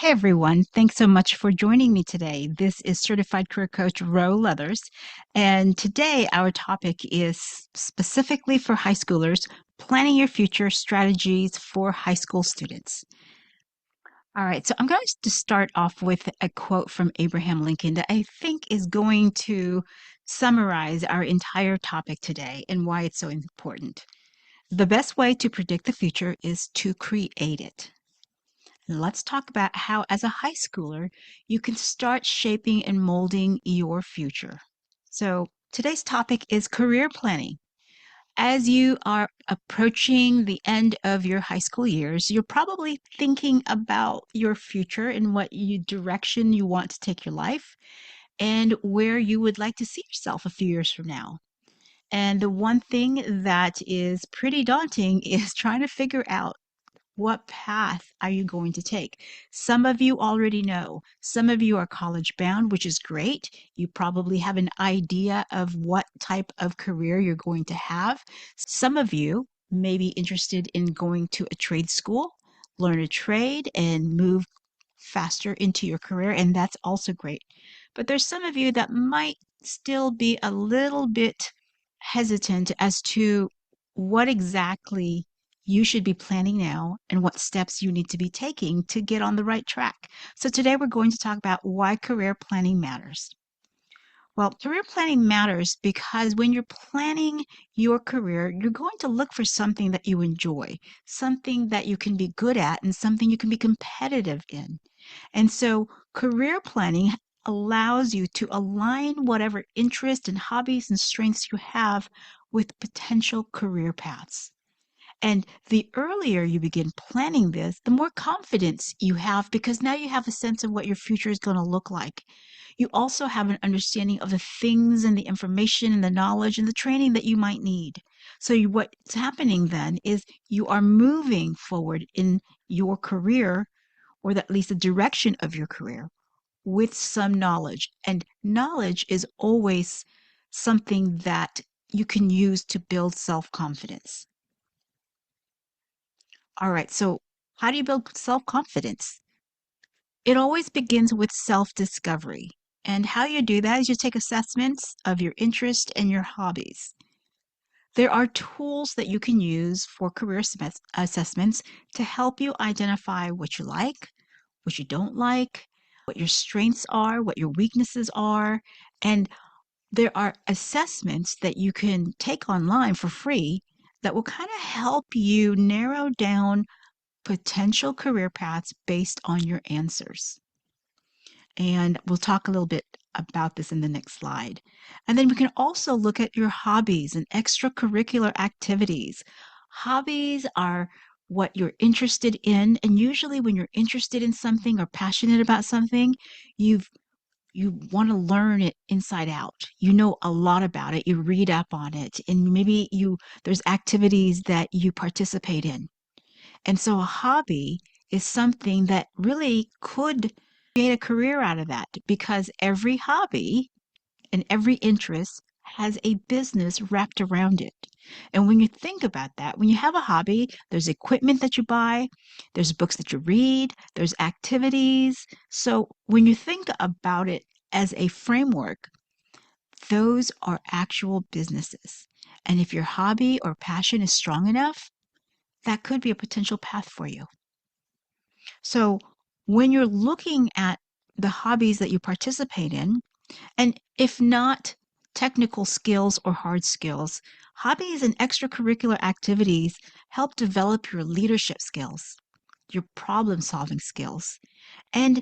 Hey everyone, thanks so much for joining me today. This is Certified Career Coach Ro Leathers, and today our topic is specifically for high schoolers, planning your future strategies for high school students. All right, so I'm going to start off with a quote from Abraham Lincoln that I think is going to summarize our entire topic today and why it's so important. The best way to predict the future is to create it. Let's talk about how, as a high schooler, you can start shaping and molding your future. So, today's topic is career planning. As you are approaching the end of your high school years, you're probably thinking about your future and direction you want to take your life and where you would like to see yourself a few years from now. And the one thing that is pretty daunting is trying to figure out what path are you going to take? Some of you already know. Some of you are college bound, which is great. You probably have an idea of what type of career you're going to have. Some of you may be interested in going to a trade school, learn a trade, and move faster into your career, and that's also great. But there's some of you that might still be a little bit hesitant as to what exactly you should be planning now and what steps you need to be taking to get on the right track. So today we're going to talk about why career planning matters. Well, career planning matters because when you're planning your career, you're going to look for something that you enjoy, something that you can be good at, and something you can be competitive in. And so career planning allows you to align whatever interests and hobbies and strengths you have with potential career paths. And the earlier you begin planning this, the more confidence you have because now you have a sense of what your future is going to look like. You also have an understanding of the things and the information and the knowledge and the training that you might need. So what's happening then is you are moving forward in your career, or at least the direction of your career, with some knowledge. And knowledge is always something that you can use to build self-confidence. All right, so how do you build self-confidence? It always begins with self-discovery. And how you do that is you take assessments of your interest and your hobbies. There are tools that you can use for career assessments to help you identify what you like, what you don't like, what your strengths are, what your weaknesses are. And there are assessments that you can take online for free that will kind of help you narrow down potential career paths based on your answers. And we'll talk a little bit about this in the next slide. And then we can also look at your hobbies and extracurricular activities. Hobbies are what you're interested in, and usually when you're interested in something or passionate about something, you want to learn it inside out. You know a lot about it, you read up on it, and maybe there's activities that you participate in. And so a hobby is something that really could create a career out of that because every hobby and every interest has a business wrapped around it. And when you think about that, when you have a hobby, there's equipment that you buy, there's books that you read, there's activities. So when you think about it as a framework, those are actual businesses. And if your hobby or passion is strong enough, that could be a potential path for you. So when you're looking at the hobbies that you participate in, and if not technical skills or hard skills, hobbies and extracurricular activities help develop your leadership skills, your problem solving skills, and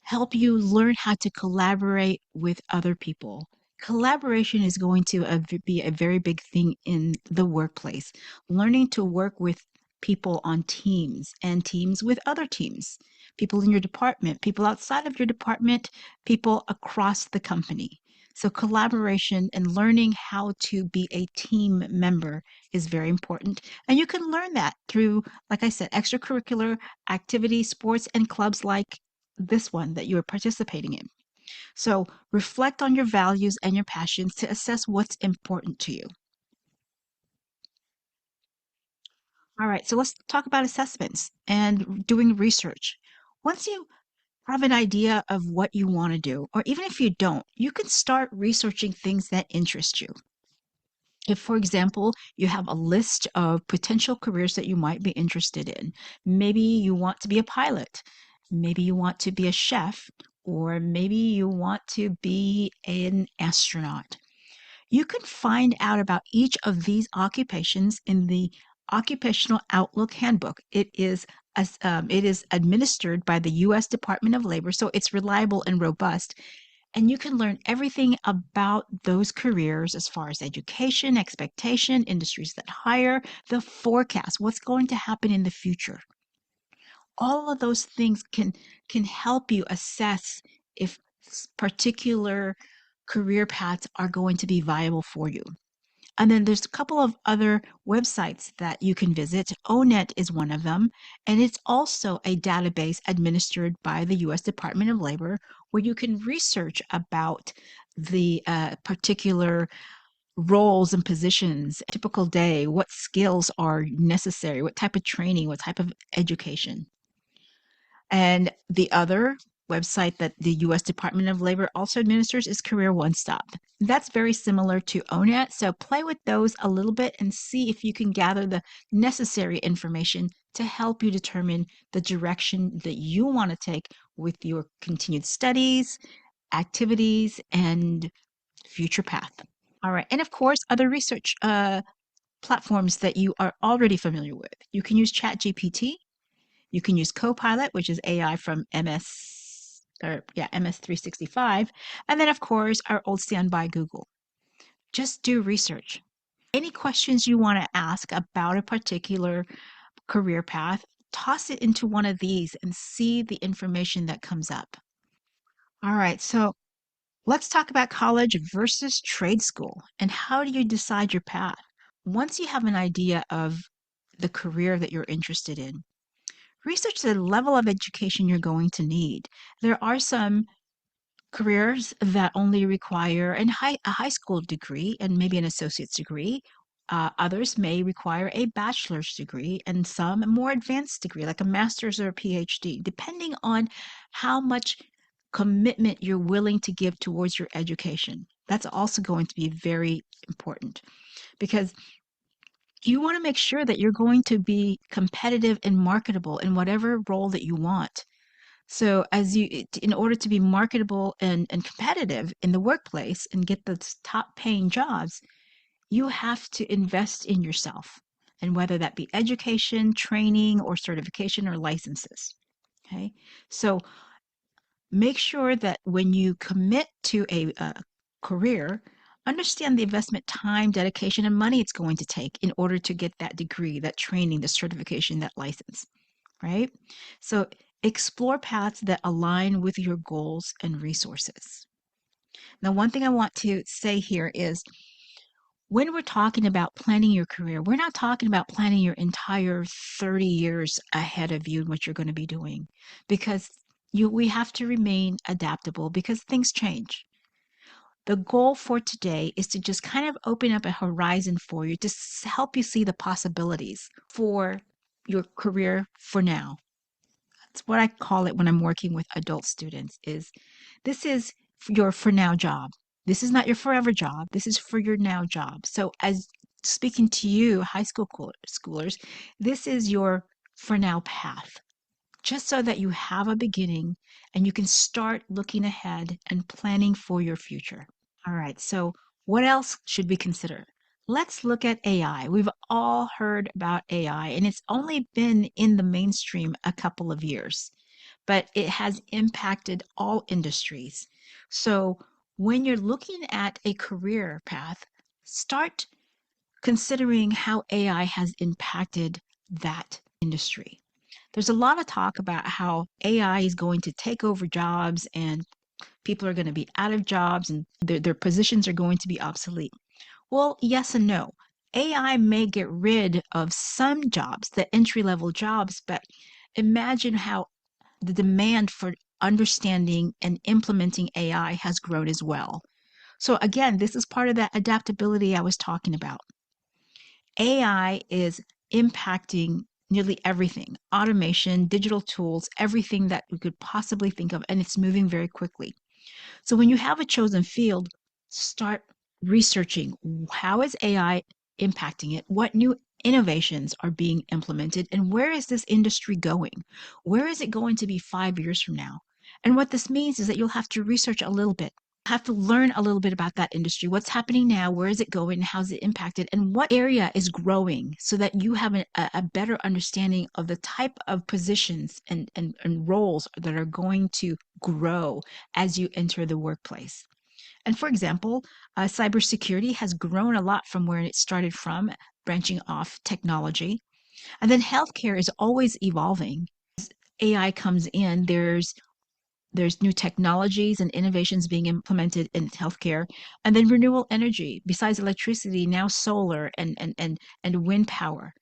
help you learn how to collaborate with other people. Collaboration is going to be a very big thing in the workplace. Learning to work with people on teams and teams with other teams, people in your department, people outside of your department, people across the company. So, collaboration and learning how to be a team member is very important. And you can learn that through, like I said, extracurricular activities, sports, and clubs like this one that you are participating in. So reflect on your values and your passions to assess what's important to you. All right, so let's talk about assessments and doing research. Once you have an idea of what you want to do, or even if you don't, you can start researching things that interest you. If, for example, you have a list of potential careers that you might be interested in, maybe you want to be a pilot, maybe you want to be a chef, or maybe you want to be an astronaut. You can find out about each of these occupations in the Occupational Outlook Handbook. It is administered by the U.S. Department of Labor, so it's reliable and robust. And you can learn everything about those careers as far as education, expectation, industries that hire, the forecast, what's going to happen in the future. All of those things can help you assess if particular career paths are going to be viable for you. And then there's a couple of other websites that you can visit. ONET is one of them, and it's also a database administered by the U.S. Department of Labor where you can research about the particular roles and positions, typical day, what skills are necessary, what type of training, what type of education. And the other website that the U.S. Department of Labor also administers is Career One Stop. That's very similar to ONET, so play with those a little bit and see if you can gather the necessary information to help you determine the direction that you want to take with your continued studies, activities, and future path. All right, and of course, other research platforms that you are already familiar with. You can use ChatGPT. You can use Copilot, which is AI from MS 365. And then, of course, our old standby Google. Just do research. Any questions you want to ask about a particular career path, toss it into one of these and see the information that comes up. All right, so let's talk about college versus trade school and how do you decide your path? Once you have an idea of the career that you're interested in, research the level of education you're going to need. There are some careers that only require a high school degree and maybe an associate's degree. Others may require a bachelor's degree and some a more advanced degree, like a master's or a PhD, depending on how much commitment you're willing to give towards your education. That's also going to be very important because you want to make sure that you're going to be competitive and marketable in whatever role that you want. So in order to be marketable and competitive in the workplace and get the top paying jobs, you have to invest in yourself. And whether that be education, training, or certification or licenses. Okay. So make sure that when you commit to a career, understand the investment time, dedication, and money it's going to take in order to get that degree, that training, the certification, that license, right? So explore paths that align with your goals and resources. Now, one thing I want to say here is when we're talking about planning your career, we're not talking about planning your entire 30 years ahead of you and what you're going to be doing because we have to remain adaptable because things change. The goal for today is to just kind of open up a horizon for you to help you see the possibilities for your career for now. That's what I call it when I'm working with adult students is this is your for now job. This is not your forever job. This is for your now job. So as speaking to you, high school schoolers, this is your for now path. Just so that you have a beginning and you can start looking ahead and planning for your future. All right, so what else should we consider? Let's look at AI. We've all heard about AI, and it's only been in the mainstream a couple of years, but it has impacted all industries. So when you're looking at a career path, start considering how AI has impacted that industry. There's a lot of talk about how AI is going to take over jobs and people are going to be out of jobs and their positions are going to be obsolete. Well, yes and no. AI may get rid of some jobs, the entry level jobs, but imagine how the demand for understanding and implementing AI has grown as well. So, again, this is part of that adaptability I was talking about. AI is impacting nearly everything, automation, digital tools, everything that we could possibly think of, and it's moving very quickly. So when you have a chosen field, start researching how is AI impacting it? What new innovations are being implemented? And where is this industry going? Where is it going to be 5 years from now? And what this means is that you'll have to research a little bit, have to learn a little bit about that industry. What's happening now? Where is it going? How's it impacted? And what area is growing so that you have a better understanding of the type of positions and roles that are going to grow as you enter the workplace. And for example, cybersecurity has grown a lot from where it started from, branching off technology. And then healthcare is always evolving. AI comes in, there's new technologies and innovations being implemented in healthcare, and then renewable energy besides electricity, now solar and wind power.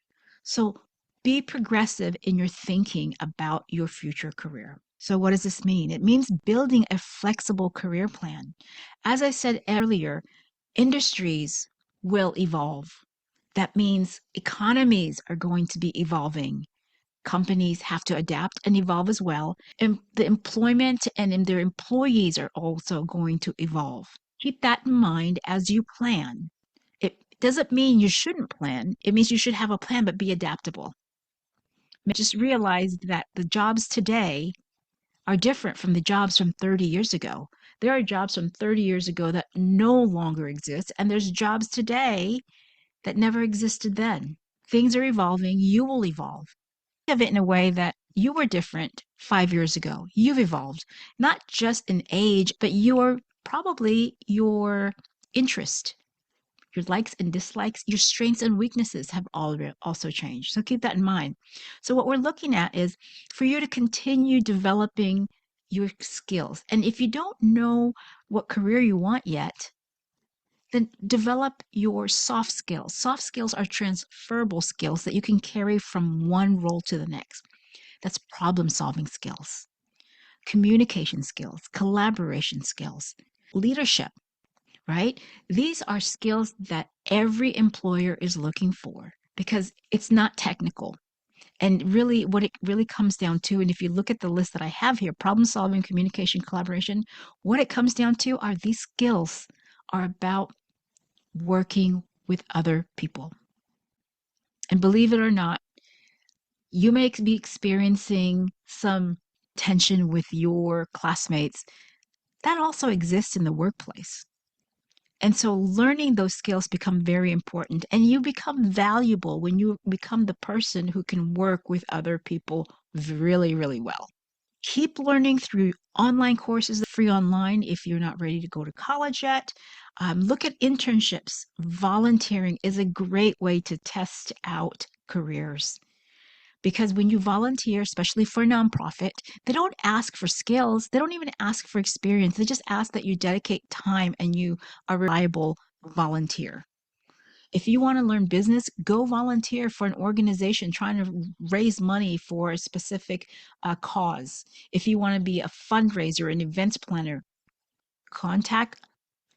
So be progressive in your thinking about your future career. So what does this mean? It means building a flexible career plan. As I said earlier, industries will evolve. That means economies are going to be evolving. Companies have to adapt and evolve as well. And the employment and their employees are also going to evolve. Keep that in mind as you plan. It doesn't mean you shouldn't plan. It means you should have a plan, but be adaptable. Just realize that the jobs today are different from the jobs from 30 years ago. There are jobs from 30 years ago that no longer exist, and there's jobs today that never existed then. Things are evolving. You will evolve. Of it in a way that you were different 5 years ago. You've evolved, not just in age, but your interest, your likes and dislikes, your strengths and weaknesses have also changed. So keep that in mind. So what we're looking at is for you to continue developing your skills. And if you don't know what career you want yet, then develop your soft skills. Soft skills are transferable skills that you can carry from one role to the next. That's problem solving skills, communication skills, collaboration skills, leadership, right? These are skills that every employer is looking for because it's not technical. And really, what it really comes down to, and if you look at the list that I have here, problem solving, communication, collaboration, what it comes down to are these skills are about working with other people. And believe it or not, you may be experiencing some tension with your classmates. That also exists in the workplace. And so learning those skills become very important and you become valuable when you become the person who can work with other people really, really well. Keep learning through online courses, free online if you're not ready to go to college yet. Look at internships. Volunteering is a great way to test out careers. Because when you volunteer, especially for a nonprofit, they don't ask for skills. They don't even ask for experience. They just ask that you dedicate time and you are a reliable volunteer. If you want to learn business, go volunteer for an organization trying to raise money for a specific cause. If you want to be a fundraiser, an events planner, contact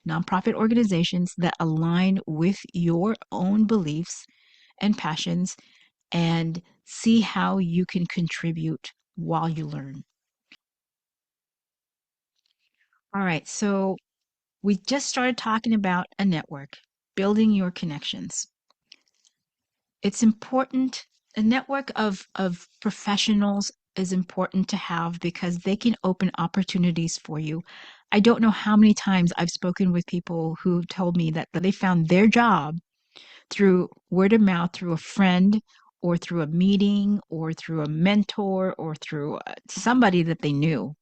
nonprofit organizations that align with your own beliefs and passions and see how you can contribute while you learn. All right, so we just started talking about a network, building your connections. It's important. A network of professionals is important to have because they can open opportunities for you. I don't know how many times I've spoken with people who told me that they found their job through word of mouth, through a friend, or through a meeting, or through a mentor, or through somebody that they knew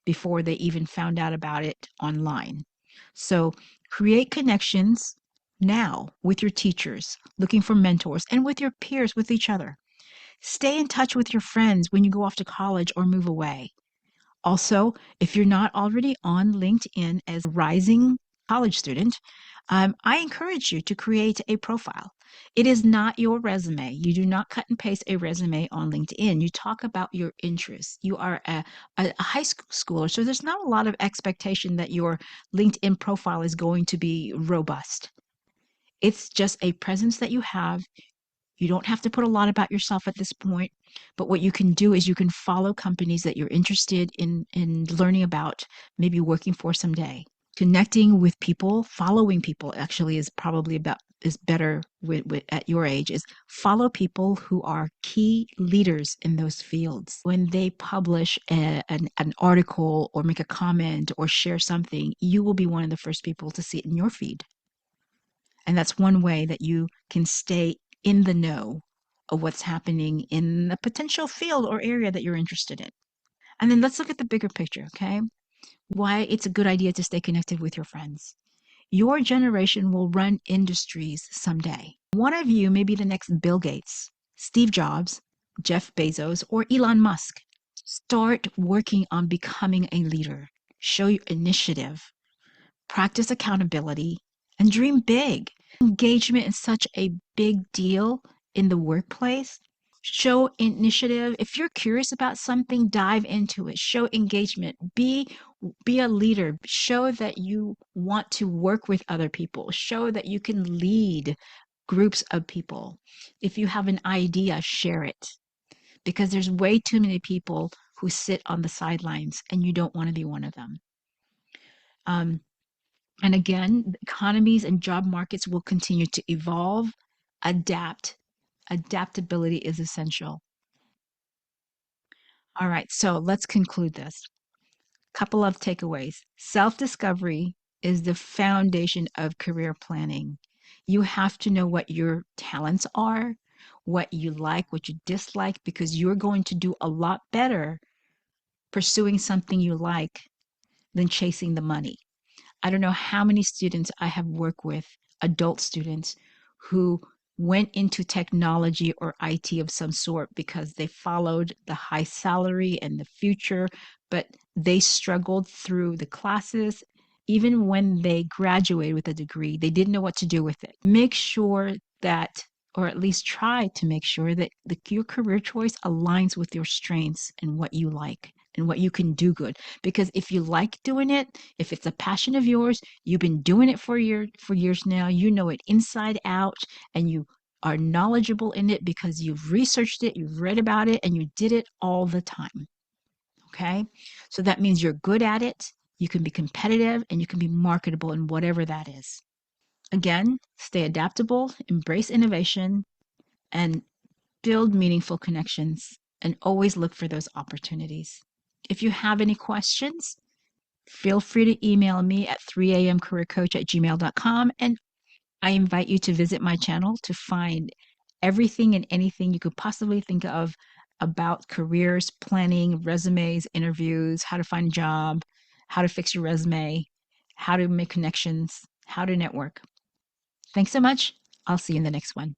before they even found out about it online. So create connections now with your teachers, looking for mentors, and with your peers, with each other. Stay in touch with your friends when you go off to college or move away. Also, if you're not already on LinkedIn as a rising college student, I encourage you to create a profile. It is not your resume. You do not cut and paste a resume on LinkedIn. You talk about your interests. You are a high schooler, so there's not a lot of expectation that your LinkedIn profile is going to be robust. It's just a presence that you have. You don't have to put a lot about yourself at this point, but what you can do is you can follow companies that you're interested in learning about, maybe working for someday. Connecting with people, following people actually is probably about is better with at your age is follow people who are key leaders in those fields. When they publish an article or make a comment or share something, you will be one of the first people to see it in your feed. And that's one way that you can stay in the know of what's happening in the potential field or area that you're interested in. And then let's look at the bigger picture, okay? Why it's a good idea to stay connected with your friends. Your generation will run industries someday. One of you may be the next Bill Gates, Steve Jobs, Jeff Bezos, or Elon Musk. Start working on becoming a leader. Show your initiative, practice accountability, and dream big. Engagement is such a big deal in the workplace. Show initiative. If you're curious about something, dive into it. Show engagement. Be a leader. Show that you want to work with other people. Show that you can lead groups of people. If you have an idea, share it. Because there's way too many people who sit on the sidelines, and you don't want to be one of them. And again, economies and job markets will continue to evolve, adapt. Adaptability is essential. All right, so let's conclude this. Couple of takeaways. Self-discovery is the foundation of career planning. You have to know what your talents are, what you like, what you dislike, because you're going to do a lot better pursuing something you like than chasing the money. I don't know how many students I have worked with, adult students, who went into technology or IT of some sort because they followed the high salary and the future, but they struggled through the classes. Even when they graduated with a degree, they didn't know what to do with it. Make sure that, or at least try to make sure that your career choice aligns with your strengths and what you like and what you can do good. Because if you like doing it, if it's a passion of yours, you've been doing it for years now, you know it inside out, and you are knowledgeable in it because you've researched it, you've read about it, and you did it all the time. Okay? So that means you're good at it, you can be competitive, and you can be marketable in whatever that is. Again, stay adaptable, embrace innovation, and build meaningful connections, and always look for those opportunities. If you have any questions, feel free to email me at 3amcareercoach@gmail.com. And I invite you to visit my channel to find everything and anything you could possibly think of about careers, planning, resumes, interviews, how to find a job, how to fix your resume, how to make connections, how to network. Thanks so much. I'll see you in the next one.